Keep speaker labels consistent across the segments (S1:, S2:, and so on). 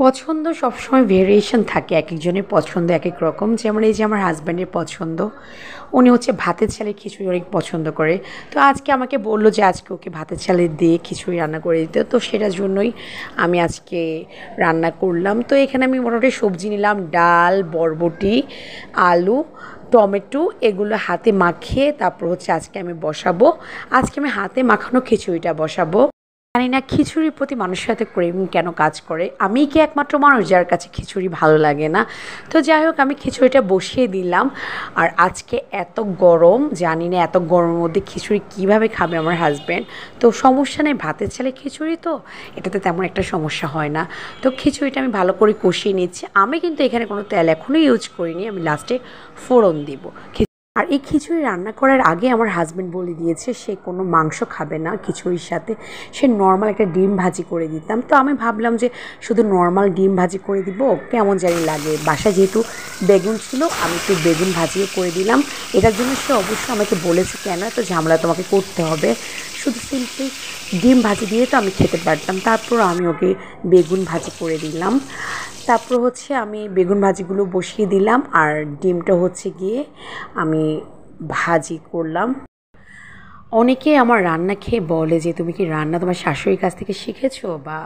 S1: পছন্দ সবসময় ভেরিয়েশন থাকে, একেকজনের পছন্দ একেক রকম। যেমন এই যে আমার হাসব্যান্ডের পছন্দ, উনি হচ্ছে ভাতের চালের খিচুড়ি অনেক পছন্দ করে। তো আজকে আমাকে বলল যে আজকে ওকে ভাতের চালে দিয়ে খিচুড়ি রান্না করে দিতে, তো সেটার জন্যই আমি আজকে রান্না করলাম। তো এখানে আমি মোটামুটি সবজি নিলাম, ডাল, বরবটি, আলু, টমেটো, এগুলো হাতে মাখিয়ে তারপর হচ্ছে আজকে আমি বসাবো। আজকে আমি হাতে মাখানো খিচুড়িটা বসাবো। জানি না খিচুড়ির প্রতি মানুষের সাথে ক্রেভিং কেন কাজ করে। আমিই কি একমাত্র মানুষ যার কাছে খিচুড়ি ভালো লাগে না? তো যাই হোক, আমি খিচুড়িটা বসিয়ে দিলাম। আর আজকে এত গরম, জানি না এত গরমের মধ্যে খিচুড়ি কীভাবে খাবে আমার হাজব্যান্ড। তো সমস্যা নেই, ভাতের চালে খিচুড়ি তো এটাতে তেমন একটা সমস্যা হয় না। তো খিচুড়িটা আমি ভালো করে কষিয়ে নিচ্ছি। আমি কিন্তু এখানে কোনো তেল এখনও ইউজ করিনি, আমি লাস্টে ফোড়ন দিব। আর এই খিচুড়ি রান্না করার আগে আমার হাজব্যান্ড বলে দিয়েছে সে কোনো মাংস খাবে না খিচুড়ির সাথে, সে নর্মাল একটা ডিম ভাজি করে দিতাম। তো আমি ভাবলাম যে শুধু নর্মাল ডিম ভাজি করে দিব, কেমন জানি লাগে। বাসায় যেহেতু বেগুন ছিল, আমি একটু বেগুন ভাজিও করে দিলাম। এটার জন্য সে অবশ্যই আমাকে বলেছে কেন এত ঝামেলা তোমাকে করতে হবে, শুধু সিম্পলি ডিম ভাজি দিয়ে তো আমি খেতে পারতাম। তারপর আমি ওকে বেগুন ভাজি করে দিলাম। তারপর হচ্ছে আমি বেগুন ভাজিগুলো বসিয়ে দিলাম, আর ডিমটা হচ্ছে গিয়ে আমি ভাজি করলাম। অনেকে আমার রান্না খেয়ে বলে যে তুমি কি রান্না তোমার শাশুড়ির কাছ থেকে শিখেছো বা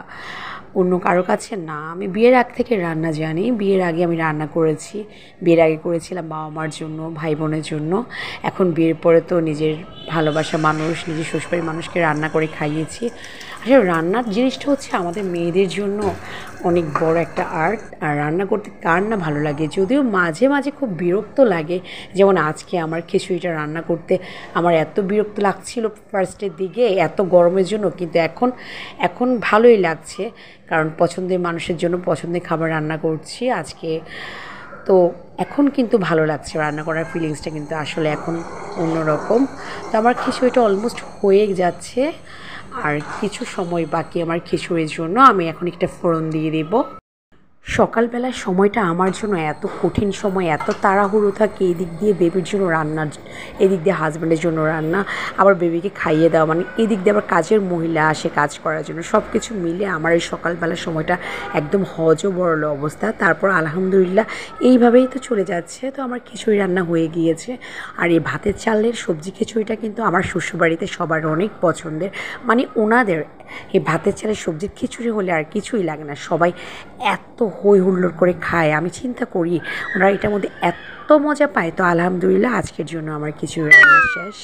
S1: অন্য কারো কাছে? না, আমি বিয়ের আগ থেকে রান্না জানি। বিয়ের আগে আমি রান্না করেছি। বিয়ের আগে করেছিলাম বাবা মার জন্য, ভাই বোনের জন্য। এখন বিয়ের পরে তো নিজের ভালোবাসা মানুষ, নিজের শ্বশুরবাড়ির মানুষকে রান্না করে খাইয়েছি। আসলে রান্নার জিনিসটা হচ্ছে আমাদের মেয়েদের জন্য অনেক বড় একটা আর্ট। আর রান্না করতে কার না ভালো লাগে, যদিও মাঝে মাঝে খুব বিরক্ত লাগে। যেমন আজকে আমার খিচুড়িটা রান্না করতে আমার এত বিরক্ত লাগছিল ফার্স্টের দিকে, এত গরমের জন্য, কিন্তু এখন এখন ভালোই লাগছে। কারণ পছন্দের মানুষের জন্য পছন্দের খাবার রান্না করছি আজকে। তো এখন কিন্তু ভালো লাগছে, রান্না করার ফিলিংসটা কিন্তু আসলে এখন অন্যরকম। তো আমার খিচুড়িটা অলমোস্ট হয়ে যাচ্ছে, আর কিছু সময় বাকি আমার খিচুড়ির জন্য। আমি এখন একটা ফোড়ন দিয়ে দেবো। সকালবেলার সময়টা আমার জন্য এত কঠিন সময়, এত তাড়াহুড়ো থাকে। এদিক দিয়ে বেবির জন্য রান্না, এদিক দিয়ে হাজব্যান্ডের জন্য রান্না, আবার বেবিকে খাইয়ে দেওয়া, মানে এদিক দিয়ে আবার কাজের মহিলা আসে কাজ করার জন্য। সব কিছু মিলে আমার এই সকালবেলার সময়টা একদম হজবরল অবস্থা। তারপর আলহামদুলিল্লাহ এইভাবেই তো চলে যাচ্ছে। তো আমার খিচুড়ি রান্না হয়ে গিয়েছে। আর এই ভাতের চালের সবজি খিচুড়িটা কিন্তু আমার শ্বশুরবাড়িতে সবার অনেক পছন্দের। মানে ওনাদের এই ভাতের চালের সবজির খিচুড়ি হলে আর কিছুই লাগে না, সবাই এত হই হুল্লোড় করে খায়। আমি চিন্তা করি ওরা এটার মধ্যে এত মজা পায়। তো আলহামদুলিল্লাহ আজকের জন্য আমার খিচুড়ি রান্না শেষ।